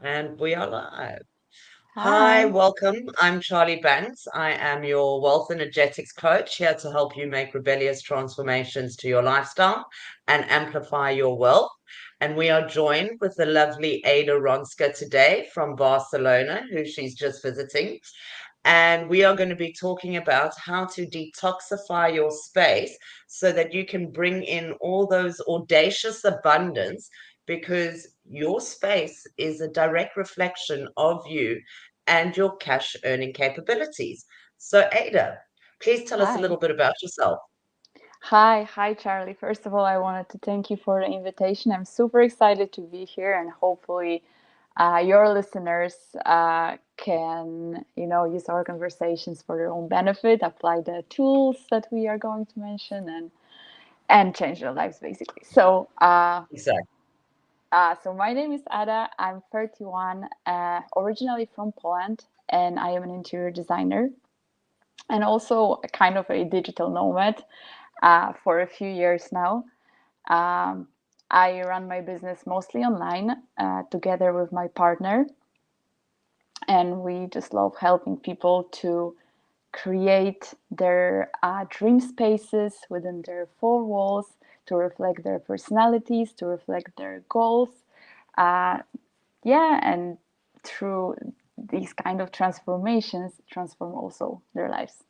And we are live. Hi, Hi. welcome. I'm Charlie Banks. I am your wealth energetics coach here to help you make rebellious transformations to your lifestyle and amplify your wealth. And we are joined with the lovely Ada Ronska today from Barcelona, who she's just visiting. And we are going to be talking about how to detoxify your space so that you can bring in all those audacious abundance because your space is a direct reflection of you and your cash earning capabilities. So, Ada, please tell us a little Hi. bit about yourself. Hi, Charlie. First of all, I wanted to thank you for the invitation. I'm super excited to be here, and hopefully, your listeners can, use our conversations for their own benefit, apply the tools that we are going to mention, and change their lives basically. Exactly. So my name is Ada. I'm 31, originally from Poland, and I am an interior designer and also a kind of a digital nomad for a few years now. Um, I run my business mostly online together with my partner, and we just love helping people to create their dream spaces within their four walls to reflect their personalities, to reflect their goals. Uh, yeah, and through these kind of transformations, transform also their lives.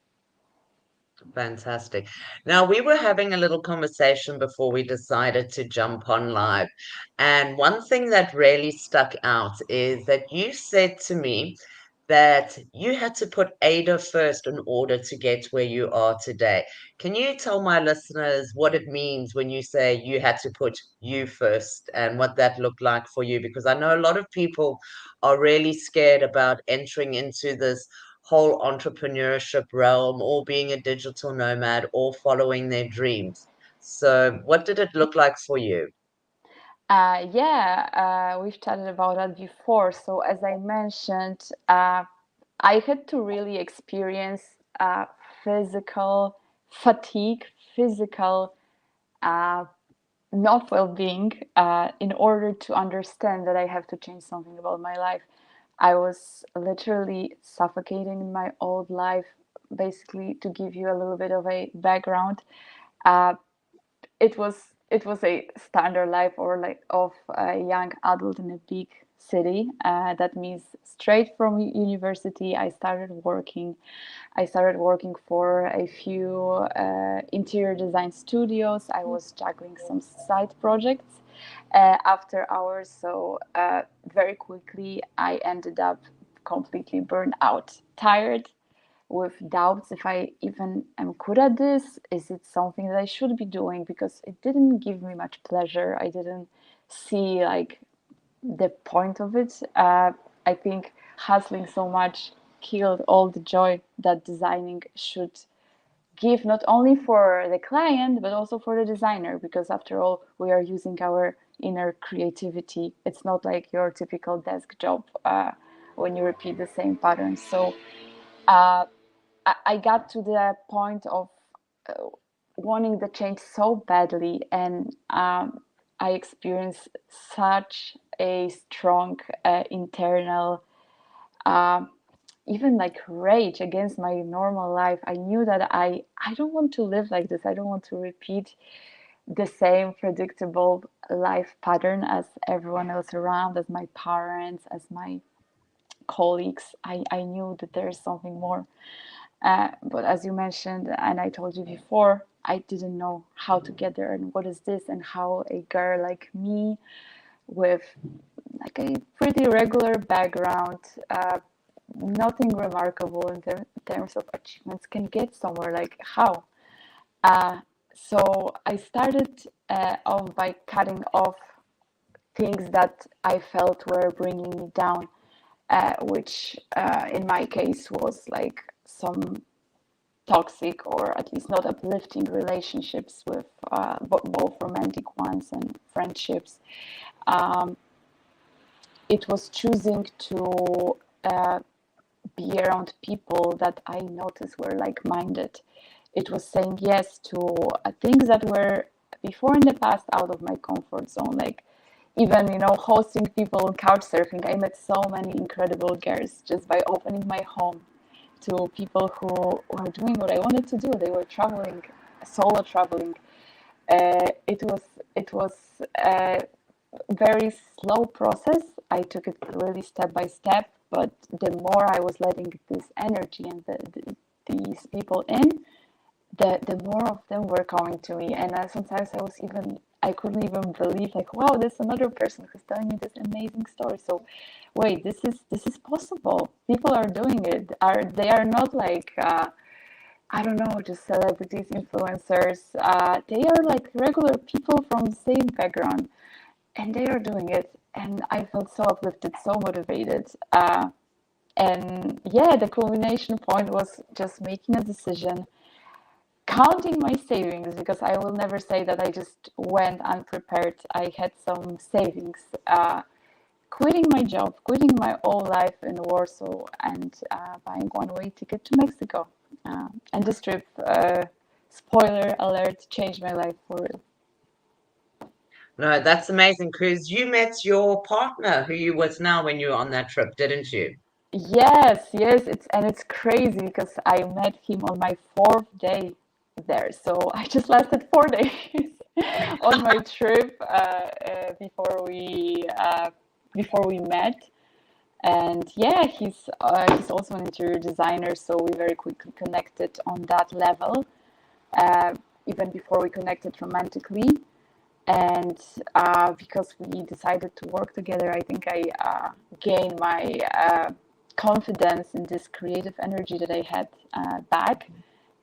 Fantastic. Now, we were having a little conversation before we decided to jump on live. And one thing that really stuck out is that you said to me that you had to put Ada first in order to get where you are today. Can you tell my listeners what it means when you say you had to put you first and what that looked like for you? Because I know a lot of people are really scared about entering into this whole entrepreneurship realm or being a digital nomad or following their dreams. So, what did it look like for you? We've chatted about that before. So, as I mentioned, I had to really experience physical fatigue, physical uh, not well being, in order to understand that I have to change something about my life. I was literally suffocating in my old life. Basically, to give you a little bit of a background, uh, it was a standard life or like of a young adult in a big city. That means straight from university, I started working for a few interior design studios. I was juggling some side projects after hours. Very quickly, I ended up completely burned out, tired, with doubts if I even am good at this. Is it something that I should be doing? Because it didn't give me much pleasure. I didn't see like the point of it. I think hustling so much killed all the joy that designing should give, not only for the client but also for the designer, because after all we are using our inner creativity. It's not like your typical desk job when you repeat the same patterns. Uh, I got to the point of uh, wanting the change so badly, and I experienced such a strong internal, uh, even like rage against my normal life. I knew that I don't want to live like this. I don't want to repeat the same predictable life pattern as everyone else around, as my parents, as my colleagues. I knew that there is something more. But as you mentioned, and I told you before, I didn't know how to get there and what is this, and how a girl like me with like a pretty regular background, nothing remarkable in terms of achievements, can get somewhere. Like how? Uh, so I started off by cutting off things that I felt were bringing me down, which in my case was like some toxic or at least not uplifting relationships with both romantic ones and friendships. Um, it was choosing to be around people that I noticed were like minded. It was saying yes to things that were before in the past out of my comfort zone. Like even, hosting people on couch surfing. I met so many incredible girls just by opening my home to people who were doing what I wanted to do. They were traveling, solo traveling. It was a very slow process. I took it really step by step, but the more I was letting this energy and these people in, the more of them were coming to me. And sometimes I couldn't even believe, like, wow, there's another person who's telling me this amazing story. So wait, this is possible. People are doing it. They are not like I don't know, just celebrities, influencers. They are like regular people from the same background, and they are doing it. And I felt so uplifted, so motivated. And yeah, the culmination point was just making a decision, counting my savings, because I will never say that I just went unprepared. I had some savings. Quitting my job, quitting my old life in Warsaw, and buying one-way ticket to Mexico. And this trip, spoiler alert, changed my life for real. No, that's amazing because you met your partner who you with now when you were on that trip, didn't you? Yes, yes, it's crazy because I met him on my fourth day there. So I just lasted 4 days on my trip before we met. And yeah, he's also an interior designer, so we very quickly connected on that level, uh, even before we connected romantically. And because we decided to work together, I think I gained my confidence in this creative energy that I had back.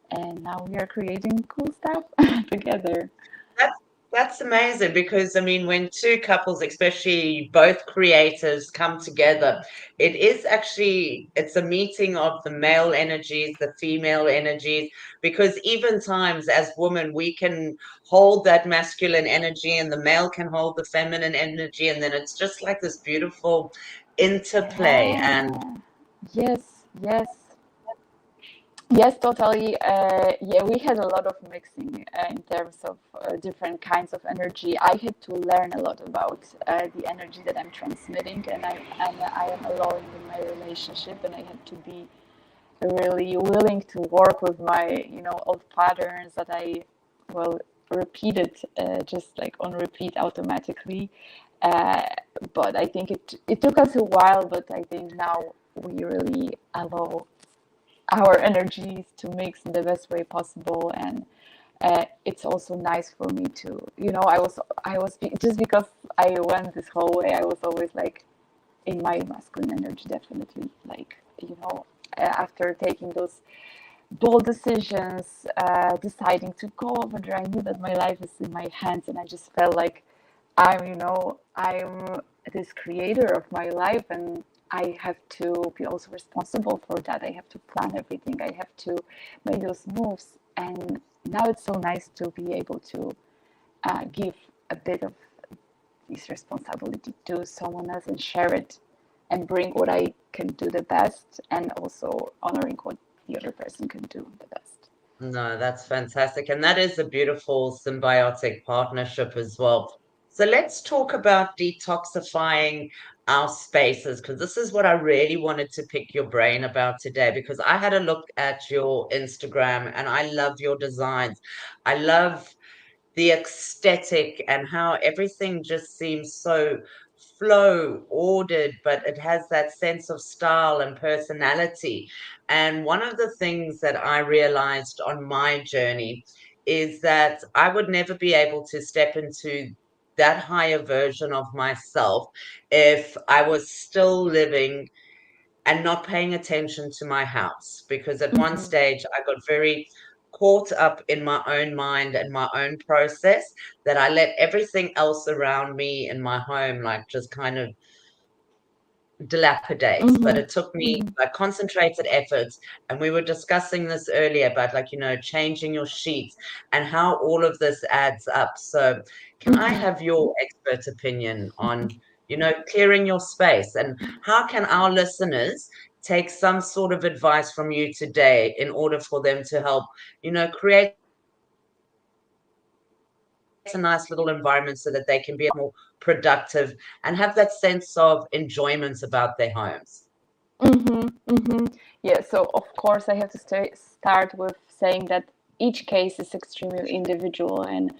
And now we are creating cool stuff together. That's that's amazing because I mean, when two couples, especially both creators, come together, it is actually it's a meeting of the male energies, the female energies, because even times as women, we can hold that masculine energy and the male can hold the feminine energy, and then it's just like this beautiful interplay. And Yeah. Yes, yes. Yes, totally. Yeah, we had a lot of mixing in terms of different kinds of energy. I had to learn a lot about the energy that I'm transmitting, and I am alone in my relationship, and I had to be really willing to work with my, old patterns that I, well, repeated just like on repeat automatically. Uh, but I think it took us a while, but I think now we really allow our energies to mix in the best way possible. And it's also nice for me to, I was just because I went this whole way, I was always like in my masculine energy, definitely, like, after taking those bold decisions, deciding to go over there, I knew that my life is in my hands, and I just felt like I'm this creator of my life, and I have to be also responsible for that. I have to plan everything. I have to make those moves. And now it's so nice to be able to give a bit of this responsibility to someone else and share it and bring what I can do the best, and also honoring what the other person can do the best. no, that's fantastic. And that is a beautiful symbiotic partnership as well. So let's talk about detoxifying our spaces, because this is what I really wanted to pick your brain about today. Because I had a look at your Instagram and I love your designs. I love the aesthetic and how everything just seems so flow ordered, but it has that sense of style and personality. And one of the things that I realized on my journey is that I would never be able to step into that higher version of myself if I was still living and not paying attention to my house, because at one Mm-hmm. stage I got very caught up in my own mind and my own process that I let everything else around me in my home like just kind of dilapidate. But Mm-hmm. it took me Mm-hmm. like concentrated efforts, and we were discussing this earlier about, like, changing your sheets and how all of this adds up. So can I Mm-hmm. have your expert opinion on clearing your space, and how can our listeners take some sort of advice from you today in order for them to help create that space for themselves? a nice little environment so that they can be more productive and have that sense of enjoyment about their homes. Yeah, so of course I have to start with saying that each case is extremely individual, and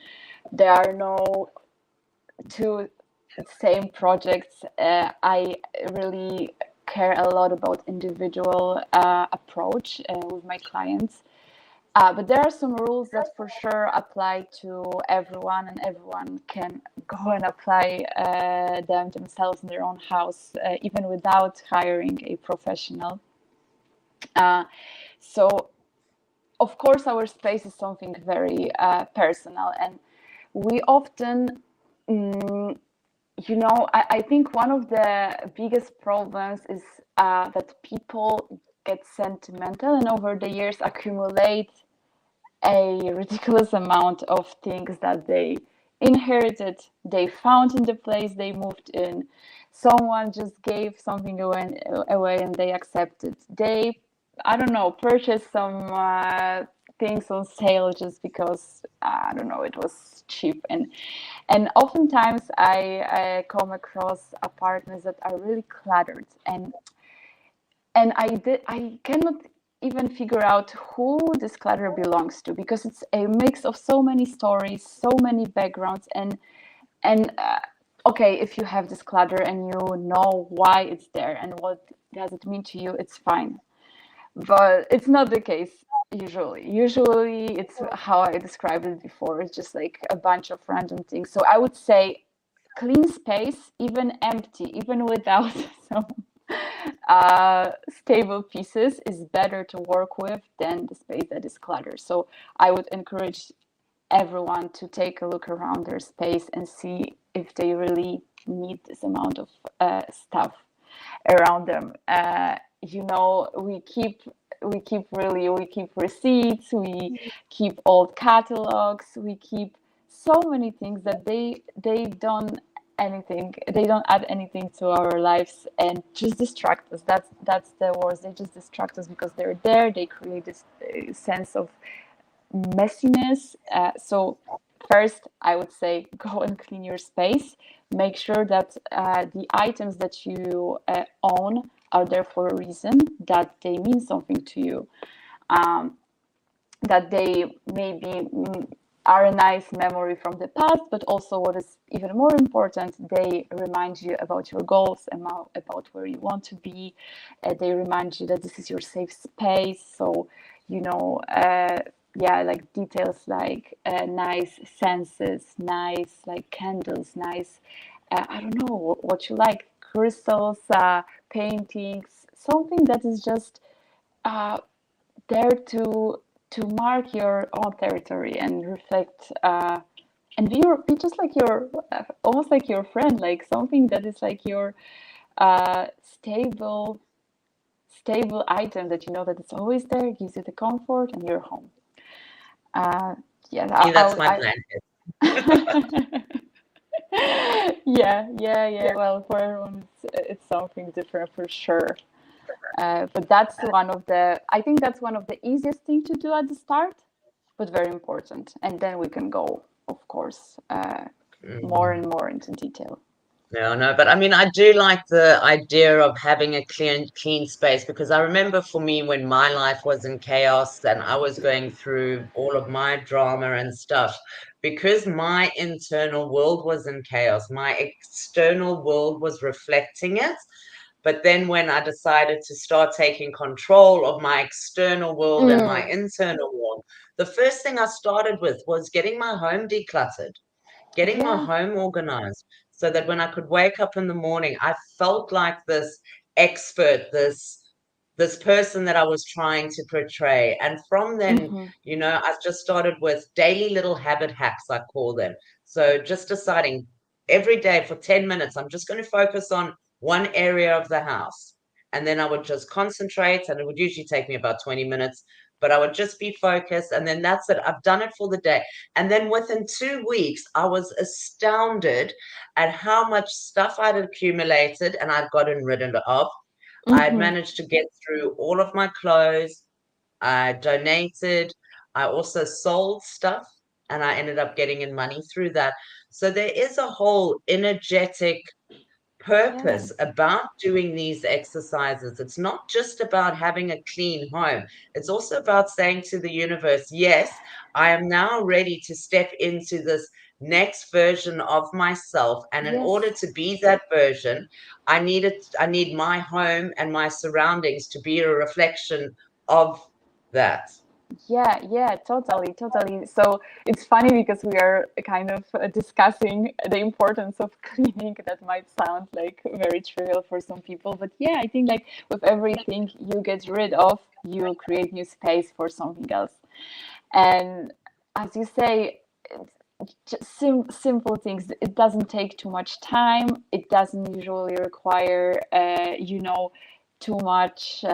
there are no two same projects. I really care a lot about individual approach with my clients. But there are some rules that for sure apply to everyone, and everyone can go and apply them themselves in their own house, even without hiring a professional. Uh, so, of course, our space is something very personal, and we often, mm, I think one of the biggest problems is that people get sentimental and over the years accumulate a ridiculous amount of things that they inherited, they found in the place they moved in. Someone just gave something away and they accepted. They, I don't know, purchased some things on sale just because I don't know, it was cheap. And oftentimes I come across apartments that are really cluttered, and I cannot even figure out who this clutter belongs to, because it's a mix of so many stories, so many backgrounds, and okay, if you have this clutter and you know why it's there and what does it mean to you, it's fine. But it's not the case usually. Usually it's how I described it before. It's just like a bunch of random things. So I would say clean space, even empty, even without some stable pieces, is better to work with than the space that is cluttered. So I would encourage everyone to take a look around their space and see if they really need this amount of stuff around them. We keep receipts, we keep old catalogs, we keep so many things that they don't add anything to our lives and just distract us. That's the worst. They just distract us because they're there. They create this sense of messiness. So first, I would say go and clean your space. Make sure that the items that you own are there for a reason, that they mean something to you, um, that they maybe are a nice memory from the past, but also what is even more important, they remind you about your goals, about where you want to be. They remind you that this is your safe space. So, you know, yeah, like details like nice senses, nice like candles, nice, I don't know what you like, crystals, paintings, something that is just uh, there to mark your own territory and reflect and be just like your almost like your friend, like something that is like your stable item that you know that it's always there, gives you the comfort and you're home. uh yeah Me, that's my blanket. yeah, well, for everyone it's something different for sure. But that's one of the, I think that's one of the easiest thing to do at the start, but very important. And then we can go, of course, more Mm. and more into detail. No, no, but I mean, I do like the idea of having a clean space, because I remember for me when my life was in chaos and I was going through all of my drama and stuff, because my internal world was in chaos, my external world was reflecting it. But then when I decided to start taking control of my external world and my Mm, internal world, the first thing I started with was getting my home decluttered, getting my yeah. home organized, so that when I could wake up in the morning, I felt like this expert, this person that I was trying to portray. And from then, Hmm. I've just started with daily little habit hacks, I call them. So just deciding every day for 10 minutes, I'm just going to focus on one area of the house. And then I would just concentrate, and it would usually take me about 20 minutes, but I would just be focused. And then that's it. I've done it for the day. And then within 2 weeks, I was astounded at how much stuff I'd accumulated and I'd gotten rid of. I had Hmm. managed to get through all of my clothes. I donated. I also sold stuff. and I ended up getting in money through that. So there is a whole energetic Yeah. purpose about doing these exercises. It's not just about having a clean home. It's also about saying to the universe, yes, I am now ready to step into this next version of myself. And in order Yes. to be that version, I need my home and my surroundings to be a reflection of that. Yeah, yeah, totally, totally. So it's funny because we are kind of discussing the importance of cleaning. That might sound like very trivial for some people, but yeah, I think like with everything you get rid of, you create new space for something else. And as you say, just simple things. It doesn't take too much time. It doesn't usually require, too much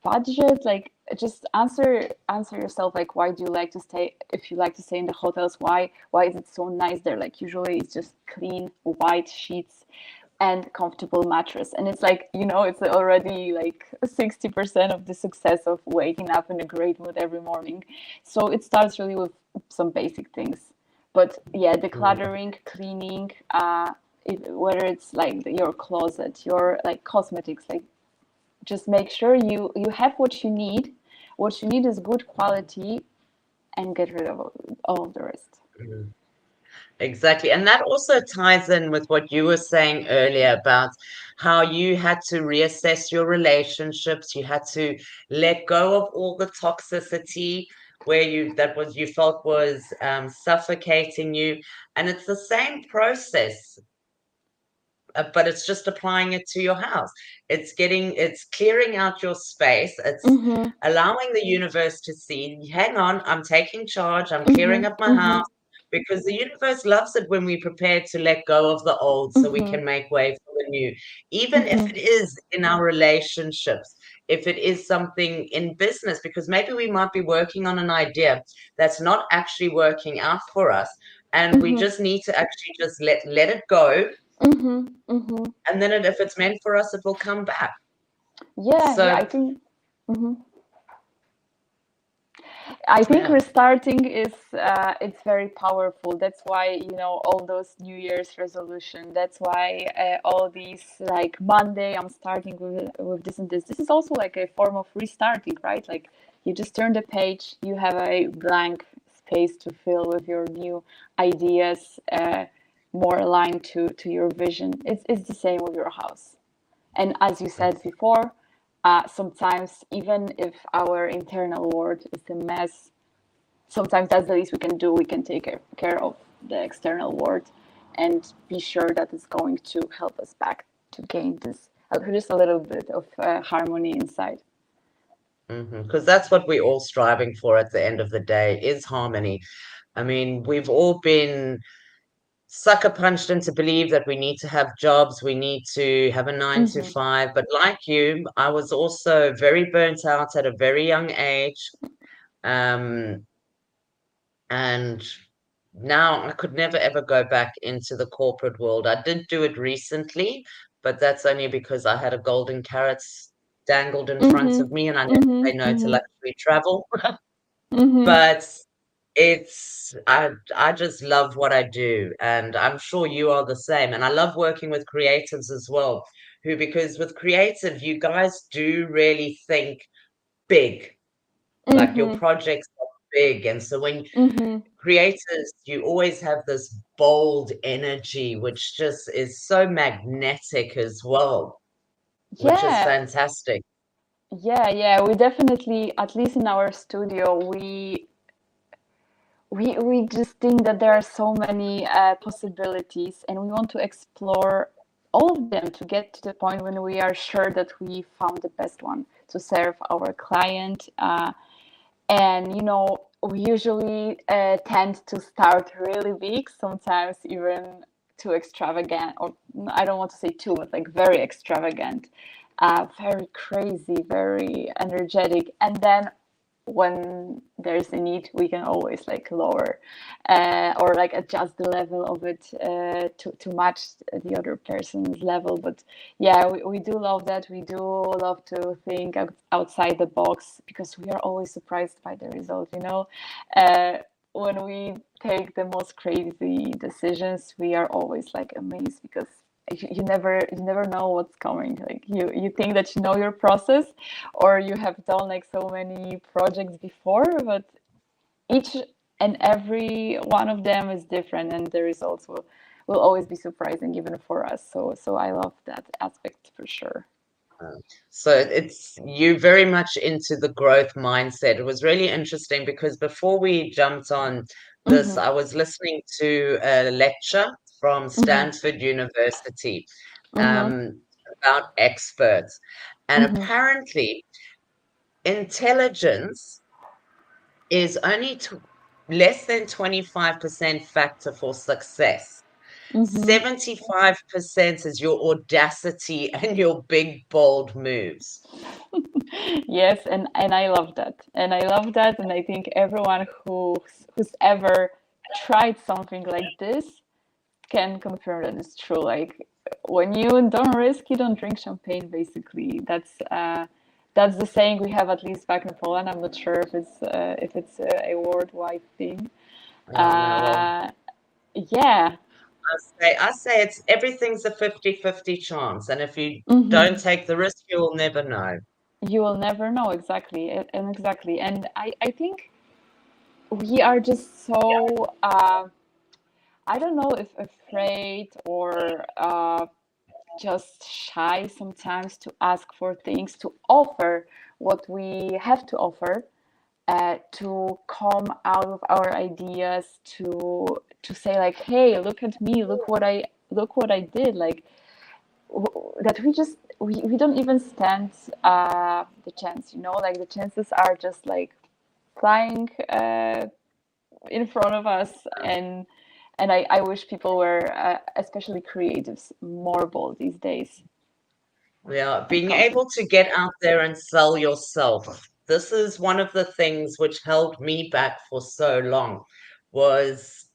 budget. Like just answer yourself like, why do you like to stay? If you like to stay in the hotels, why is it so nice there? Like usually it's just clean white sheets and comfortable mattress, and it's like, it's already like 60% of the success of waking up in a great mood every morning. So it starts really with some basic things. But yeah, Mm. decluttering, cleaning, whether it's like your closet, your like cosmetics, like just make sure you have what you need. What you need is good quality, and get rid of all of the rest. Mm. Exactly. And that also ties in with what you were saying earlier about how you had to reassess your relationships. You had to let go of all the toxicity where you felt was suffocating you. And it's the same process, but it's just applying it to your house. It's clearing out your space. It's Mm-hmm. allowing the universe to see, hang on, I'm taking charge, I'm clearing Mm-hmm. up my Mm-hmm. house, because the universe loves it when we're prepared to let go of the old so we Mm-hmm. can make way for the new. Even if Mm-hmm. it is in our relationships, if it is something in business, because maybe we might be working on an idea that's not actually working out for us. And we Mm-hmm. just need to actually just let it go, Mm-hmm. Mm-hmm. and then if it's meant for us, it will come back. Yeah, yeah, I So, think. Mhm. I think yeah. restarting is it's very powerful. That's why, all those New Year's resolution. That's why all these like Monday I'm starting with this and this. This is also like a form of restarting, right? Like you just turn the page, you have a blank space to fill with your new ideas, more aligned to your vision. It's the same with your house. And as you said before, sometimes even if our internal world is a mess, sometimes that's the least we can do. We can take care of the external world and be sure that it's going to help us back to gain this just a little bit of harmony inside. Because that's what we're all striving for at the end of the day is harmony. I mean, we've all been sucker punched into believe that we need to have jobs, we need to have a nine to Mm-hmm. five. But like you, I was also very burnt out at a very young age. Um, and now I could never ever go back into the corporate world. I did do it recently, but that's only because I had a golden carrot dangled in front Mm-hmm. of me and I never Mm-hmm. say no to Mm-hmm. luxury travel. Mm-hmm. But I just love what I do, and I'm sure you are the same. And I love working with creatives as well, who because with creative, you guys do really think big, like your Mm-hmm. projects are big. And so when Mm-hmm. creators, you always have this bold energy, which just is so magnetic as well, which is Yeah, fantastic. yeah, yeah. We definitely, at least in our studio, we just think that there are so many possibilities, and we want to explore all of them to get to the point when we are sure that we found the best one to serve our client. And we usually tend to start really big, sometimes even too extravagant, or I don't want to say too, but like very extravagant, very crazy, very energetic, and then when there's a need, we can always like lower or like adjust the level of it to match the other person's level. But yeah, we do love that. We do love to think outside the box because we are always surprised by the result. when we take the most crazy decisions, we are always like amazed because you never know what's coming. Like you think that you know your process, or you have done like so many projects before, but each and every one of them is different, and the results will always be surprising even for us. So I love that aspect for sure. So it's you very much into the growth mindset. It was really interesting because before we jumped on this, Mm-hmm. I was listening to a lecture from Mm-hmm. Stanford University Mm-hmm. about experts. And Mm-hmm. apparently, intelligence is only less than 25% factor for success. Mm-hmm. 75% is your audacity and your big, bold moves. Yes, and I love that. And I love that, and I think everyone who's ever tried something like this can confirm that it's true. Like when you don't risk, you don't drink champagne. Basically, that's the saying we have at least back in Poland. I'm not sure if it's a worldwide thing. Yeah, no, well, Uh, yeah. I say it's everything's a 50-50 chance. And if you don't Hmm. take the risk, you'll never know. You will never know exactly, and exactly. And I think we are just so I don't know if afraid or just shy sometimes to ask for things, to offer what we have to offer, to come out of our ideas, to say like, hey, look at me, look what I did, like that we don't even stand the chance, like the chances are just like flying in front of us, and I wish people were especially creatives more bold these days Yeah, when it being comes to. able to get out there and sell yourself. This is one of the things which held me back for so long was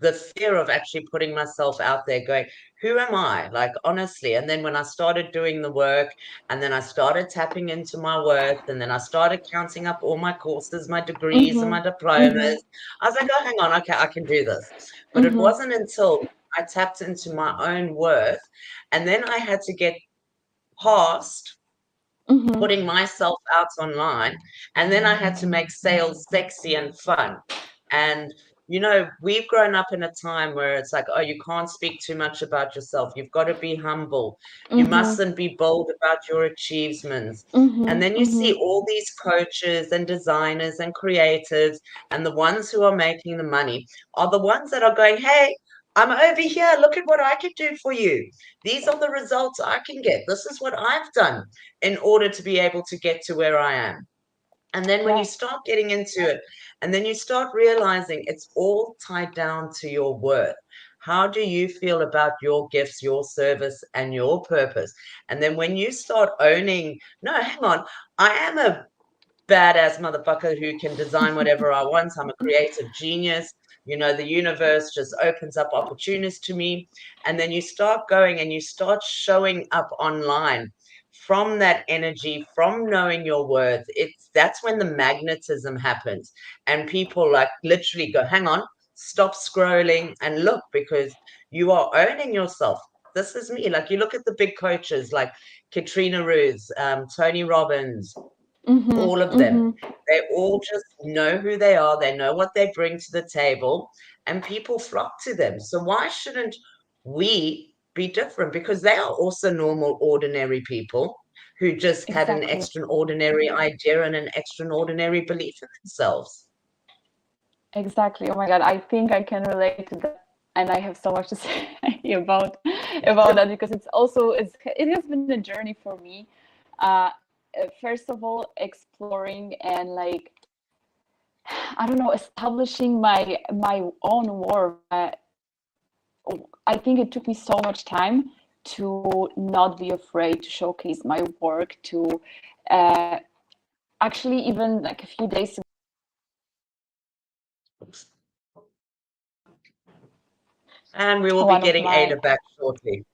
the fear of actually putting myself out there going, who am I? Like honestly. And then when I started doing the work and then I started tapping into my worth and then I started counting up all my courses, my degrees and Mm-hmm. my Mm-hmm. diplomas, I was like, oh, hang on, okay, I can do this. But it Mm-hmm. wasn't until I tapped into my own worth and then I had to get past Mm-hmm. putting myself out online. And then I had to make sales sexy and fun. And, we've grown up in a time where it's like, oh, you can't speak too much about yourself. You've got to be humble. You Mm-hmm. mustn't be bold about your achievements. And Mm-hmm. then you see Mm-hmm. all these coaches and designers and creatives, and the ones who are making the money are the ones that are going, hey, I'm over here. Look at what I can do for you. These are the results I can get. This is what I've done in order to be able to get to where I am. And then when you Yeah. start getting into it, and then you start realizing it's all tied down to your worth. How do you feel about your gifts, your service, and your purpose? And then when you start owning, no, hang on, I am a badass motherfucker who can design whatever I want. I'm a creative genius. The universe just opens up opportunities to me. And then you start going and you start showing up online from that energy, from knowing your worth. That's when the magnetism happens. And people like literally go, hang on, stop scrolling and look because you are owning yourself. This is me. Like you look at the big coaches like Katrina Ruse, Tony Robbins, Mm-hmm. all of them. Mm-hmm. They all just know who they are, they know what they bring to the table, and people flock to them. So, why shouldn't we be different? Because they are also normal, ordinary people who just had an Exactly. extraordinary idea and an extraordinary belief in themselves. Exactly. Oh my God, I think I can relate to that, and I have so much to say about that because it has been a journey for me. Uh, First of all, exploring and like I don't know, establishing my own worth. I think it took me so much time to not be afraid to showcase my work. To uh, actually, even like a few days ago, And we will be one of getting my Ada back shortly.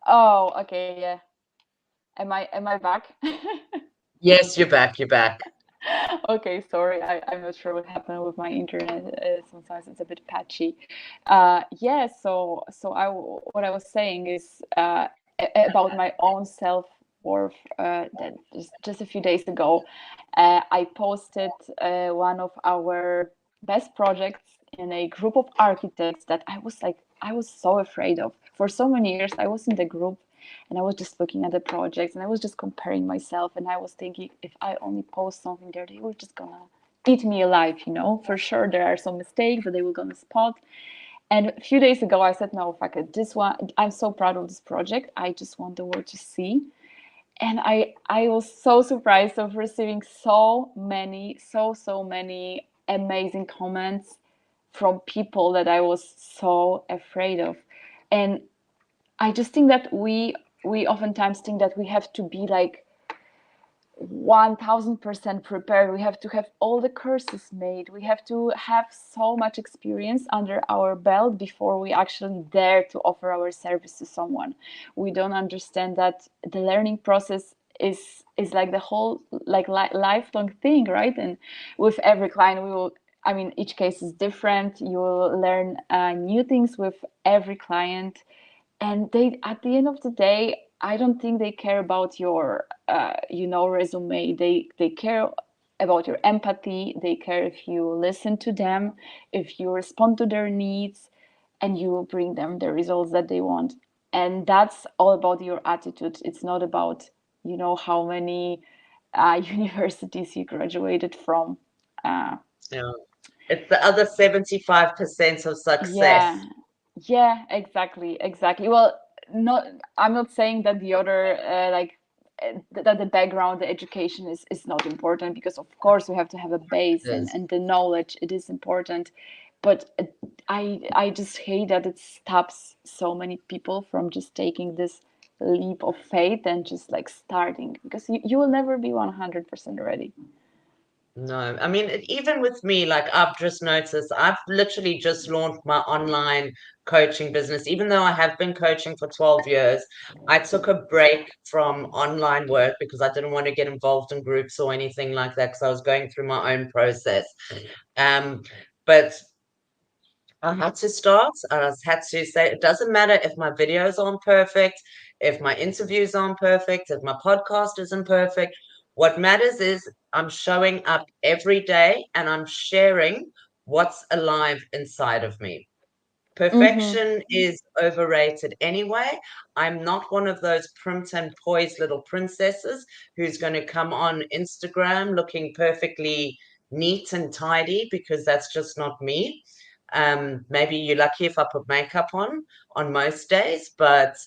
oh, okay, yeah. Am I back? Yes, you're back. You're back. Okay, sorry. I'm not sure what happened with my internet. Sometimes it's a bit patchy. Yeah, what I was saying is about my own self-worth. That just a few days ago, I posted one of our best projects in a group of architects that I was so afraid of. For so many years, I was in the group and I was just looking at the projects and I was just comparing myself and I was thinking if I only post something there, they were just gonna eat me alive, you know. For sure there are some mistakes that they were gonna spot. And a few days ago I said, no, fuck it. This one, I'm so proud of this project. I just want the world to see. And I was so surprised of receiving so many amazing comments from people that I was so afraid of. And I just think that we oftentimes think that we have to be like 1000% prepared. We have to have all the courses made. We have to have so much experience under our belt before we actually dare to offer our service to someone. We don't understand that the learning process is like the whole lifelong thing, right? And with every client, we will. I mean, each case is different. You will learn new things with every client, and they at the end of the day, I don't think they care about your resume. They care about your empathy. They care if you listen to them, if you respond to their needs, and you will bring them the results that they want. And that's all about your attitude. It's not about how many universities you graduated from. uh, Yeah. It's the other 75% of Yeah, success. yeah, exactly. Well, not I'm not saying that the other that the background, the education is not important, because of course we have to have a base, Is. and the knowledge, it is important. But I just hate that it stops so many people from just taking this leap of faith and just like starting, because you will never be 100% ready. No, I mean, even with me, like I've just noticed, I've literally just launched my online coaching business. Even though I have been coaching for 12 years, I took a break from online work because I didn't want to get involved in groups or anything like that because I was going through my own process. Um, but I had to start. I had to say it doesn't matter if my videos aren't perfect, if my interviews aren't perfect, if my podcast isn't perfect. What matters is I'm showing up every day and I'm sharing what's alive inside of me. Mm-hmm. Perfection is overrated anyway. I'm not one of those primped and poised little princesses who's going to come on Instagram looking perfectly neat and tidy, because that's just not me. Maybe you're lucky if I put makeup on most days, but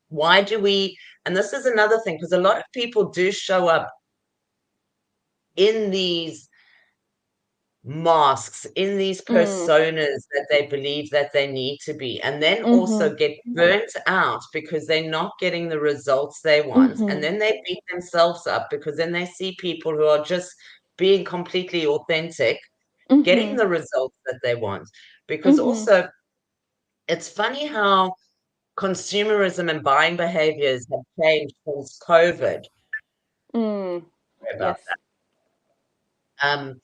why do we? And this is another thing, because a lot of people do show up in these masks, in these Mm. personas that they believe that they need to be, and then Mm-hmm. also get burnt out because they're not getting the results they want. And Mm-hmm. then they beat themselves up because then they see people who are just being completely authentic, getting Mm-hmm. the results that they want. Because Mm-hmm. also, it's funny how consumerism and buying behaviors have changed since COVID. Mm. Sorry about Yes. that.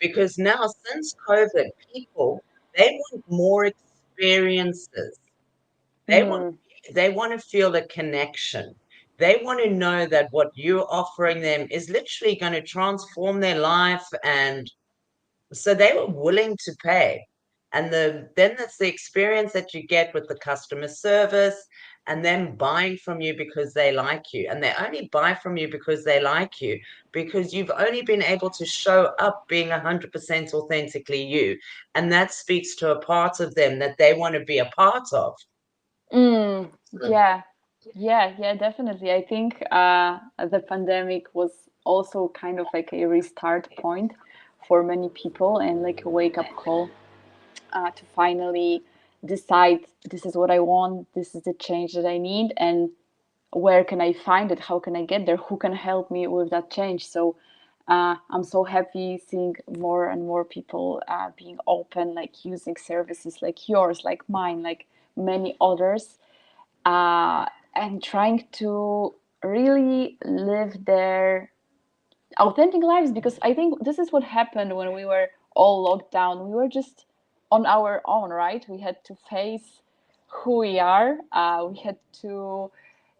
Because now, since COVID, people, they want more experiences. They want Mm. they want to feel a connection. They want to know that what you're offering them is literally going to transform their life, and so they were willing to pay. And then that's the experience that you get with the customer service, and them buying from you because they like you. And they only buy from you because they like you, because you've only been able to show up being 100% authentically you. And that speaks to a part of them that they want to be a part of. Mm. Yeah. Yeah, definitely. I think the pandemic was also kind of like a restart point for many people, and like a wake up call to finally decide, this is what I want, this is the change that I need, and where can I find it? How can I get there? Who can help me with that change? So I'm so happy seeing more and more people being open, like using services like yours, like mine, like many others, uh, and trying to really live their authentic lives, because I think this is what happened when we were all locked down. We were just on our own, right? We had to face who we are. We had to,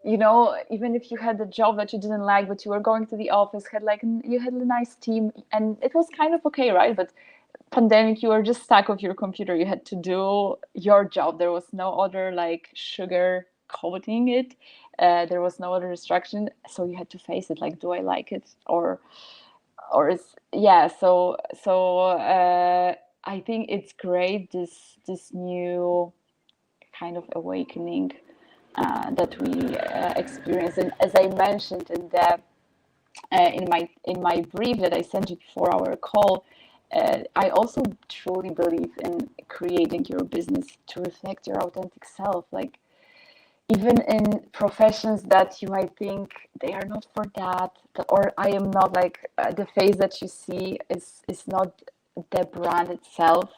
even if you had a job that you didn't like, but you were going to the office, had like you had a nice team, and it was kind of okay, right? But pandemic, you were just stuck with your computer. You had to do your job. There was no other like sugar coating it. There was no other distraction, so you had to face it. Like, do I like it, or is yeah? So I think it's great, this new kind of awakening that we experience. And as I mentioned in my brief that I sent you before our call, I also truly believe in creating your business to reflect your authentic self. Like, even in professions that you might think they are not for that, or I am not like the face that you see is not the brand itself.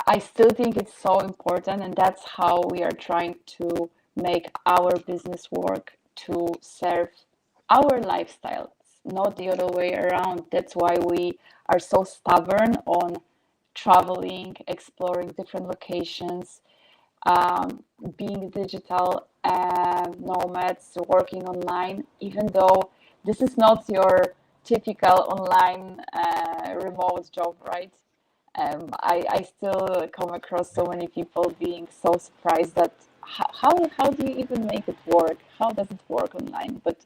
I still think it's so important, and that's how we are trying to make our business work to serve our lifestyle, not the other way around. That's why we are so stubborn on traveling, exploring different locations, being digital nomads, working online, even though this is not your typical online remote job, right? I still come across so many people being so surprised that how do you even make it work? How does it work online? But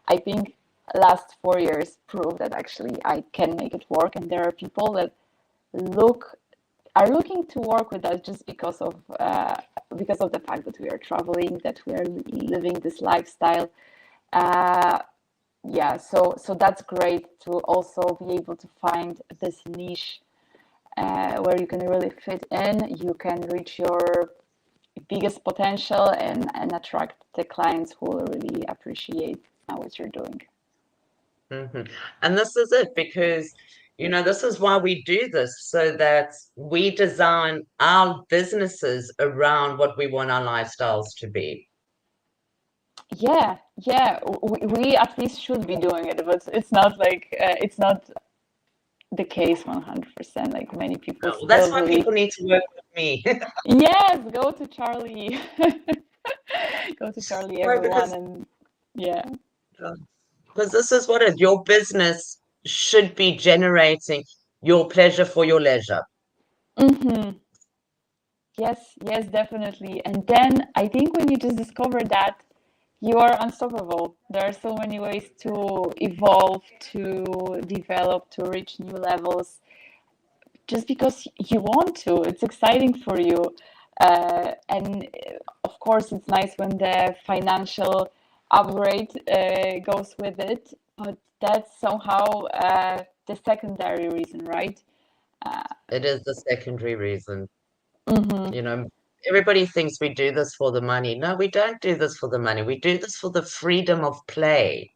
I think last 4 years prove that actually I can make it work, and there are people that look are looking to work with us just because of the fact that we are traveling, that we are living this lifestyle. Uh, yeah, so that's great to also be able to find this niche where you can really fit in, you can reach your biggest potential, and attract the clients who will really appreciate what you're doing. Hmm. And this is it because, this is why we do this, so that we design our businesses around what we want our lifestyles to be. Yeah, yeah, we at least should be doing it, but it's not like it's not the case 100%. Like, many people Well, that's still why really, people need to work with me. yes, go to Charlie. Go to Charlie, Right, everyone, and yeah. because this is what it, your business should be generating your pleasure for your leisure. Hmm. Yes, yes, definitely. And then I think when you just discover that, you are unstoppable. There are so many ways to evolve, to develop, to reach new levels, just because you want to. It's exciting for you. And of course, it's nice when the financial upgrade goes with it, but that's somehow the secondary reason, right? Uh, It is the secondary reason. mhm. You know, everybody thinks we do this for the money. No, we don't do this for the money. We do this for the freedom of play.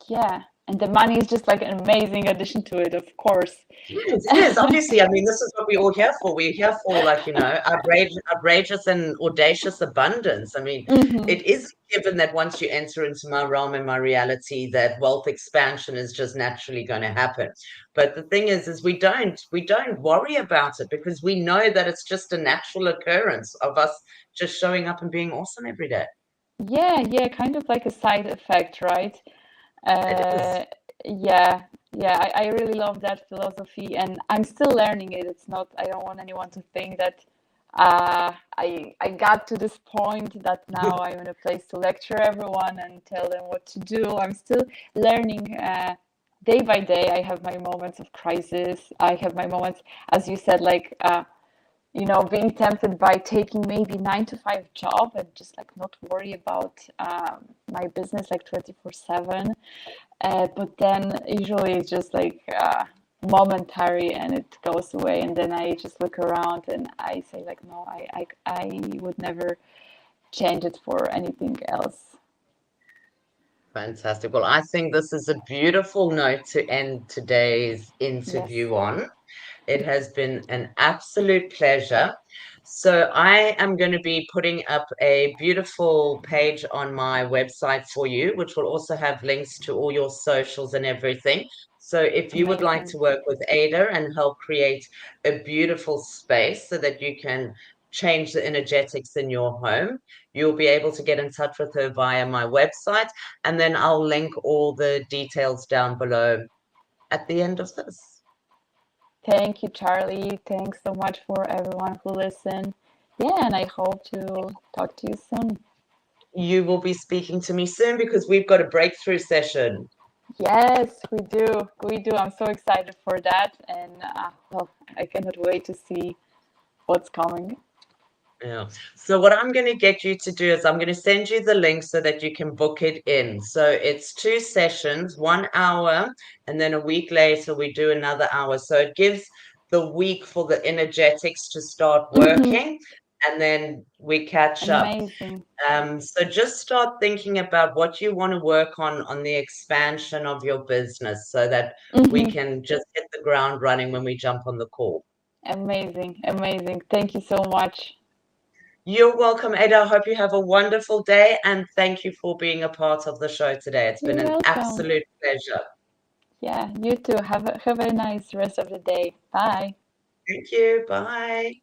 Yeah, and the money is just like an amazing addition to it, of course. It is. Obviously, I mean, this is what we're all here for. We're here for, like, outrageous and audacious abundance. I mean, Hmm. it is given that once you enter into my realm and my reality, that wealth expansion is just naturally going to happen. But the thing is we don't worry about it because we know that it's just a natural occurrence of us just showing up and being awesome every day. Yeah, yeah, kind of like a side effect, right? It is. Uh, yeah, yeah, I really love that philosophy, and I'm still learning it. It's not, I don't want anyone to think that I got to this point that now I'm in a place to lecture everyone and tell them what to do. I'm still learning day by day. I have my moments of crisis. I have my moments, as you said, like being tempted by taking maybe 9 to 5 job and just like not worry about my business like 24/7. But then usually it's just like momentary and it goes away. And then I just look around and I say like, no, I would never change it for anything else. Fantastic. Well, I think this is a beautiful note to end today's Yes. interview on. It has been an absolute pleasure. So I am going to be putting up a beautiful page on my website for you, which will also have links to all your socials and everything. So if you would like Amazing. to work with Ada and help create a beautiful space so that you can change the energetics in your home, you'll be able to get in touch with her via my website, and then I'll link all the details down below at the end of this. Thank you, Charlie. Thanks so much for everyone who listened. Yeah, and I hope to talk to you soon. You will be speaking to me soon because we've got a breakthrough session. Yes, we do. We do. I'm so excited for that. And well, I cannot wait to see what's coming. Yeah. So what I'm going to get you to do is I'm going to send you the link so that you can book it in. So it's 2 sessions, 1 hour, and then a week later we do another hour. So it gives the week for the energetics to start Hmm. working, and then we catch up. Amazing. So just start thinking about what you want to work on the expansion of your business so that we Hmm. can just hit the ground running when we jump on the call. Amazing. Amazing. Thank you so much. You're welcome, Ada. I hope you have a wonderful day and thank you for being a part of the show today. It's You're been an welcome. absolute pleasure. Yeah, you too. Have a nice rest of the day. Bye. Thank you. Bye.